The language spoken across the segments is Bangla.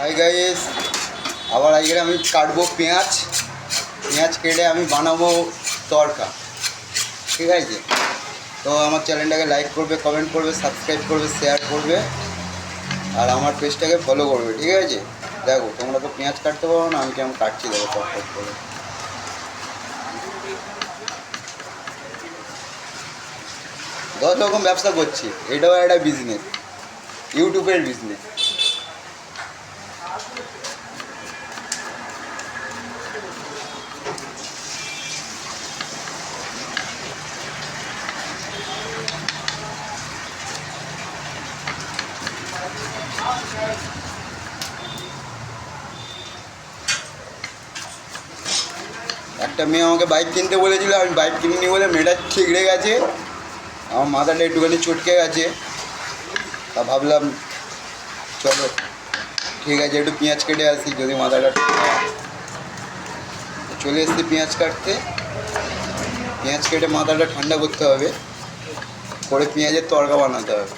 হাই গাইস, আবার আজকে আমি কাটবো পেঁয়াজ কেটে আমি বানাবো তড়কা। ঠিক আছে, তো আমার চ্যানেলটাকে লাইক করবে, কমেন্ট করবে, সাবস্ক্রাইব করবে, শেয়ার করবে আর আমার পেজটাকে ফলো করবে। ঠিক আছে, দেখো তোমরা তো পেঁয়াজ কাটতে পারো না, আমি কেমন কাটছি দেখো টপ করে। 10 রকম ব্যবসা করছি, এটাও একটা বিজনেস, ইউটিউবের বিজনেস। একটা মেয়ে আমাকে বাইক কিনতে বলেছিল, আমি বাইক কিনিনি বলে মেয়েটা ঠিকরে গেছে, আমার মাথাটা একটুখানি চটকে গেছে। তা ভাবলাম চলো ঠিক আছে একটু পেঁয়াজ কেটে আসি, যদি মাথাটা চলে এসছি পেঁয়াজ কাটতে। পেঁয়াজ কেটে মাথাটা ঠান্ডা করতে হবে, করে পেঁয়াজের তড়কা বানাতে হবে।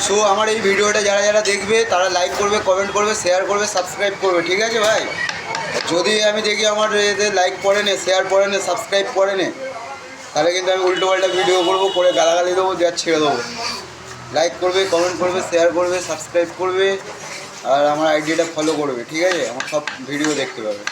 সো আমার এই ভিডিওটা যারা যারা দেখবে তারা লাইক করবে, কমেন্ট করবে, শেয়ার করবে, সাবস্ক্রাইব করবে। ঠিক আছে ভাই, যদি আমি দেখি আমার এতে লাইক পড়ে নে, শেয়ার পড়ে নে, সাবস্ক্রাইব করে নে, তাহলে কিন্তু আমি উল্টোপাল্টা ভিডিও করবো, করে গালাগালি দেবো, যা ছেড়ে দেবো। লাইক করবে, কমেন্ট করবে, শেয়ার করবে, সাবস্ক্রাইব করবে আর আমার আইডিটা ফলো করবে। ঠিক আছে, আমার সব ভিডিও দেখতে পাবে।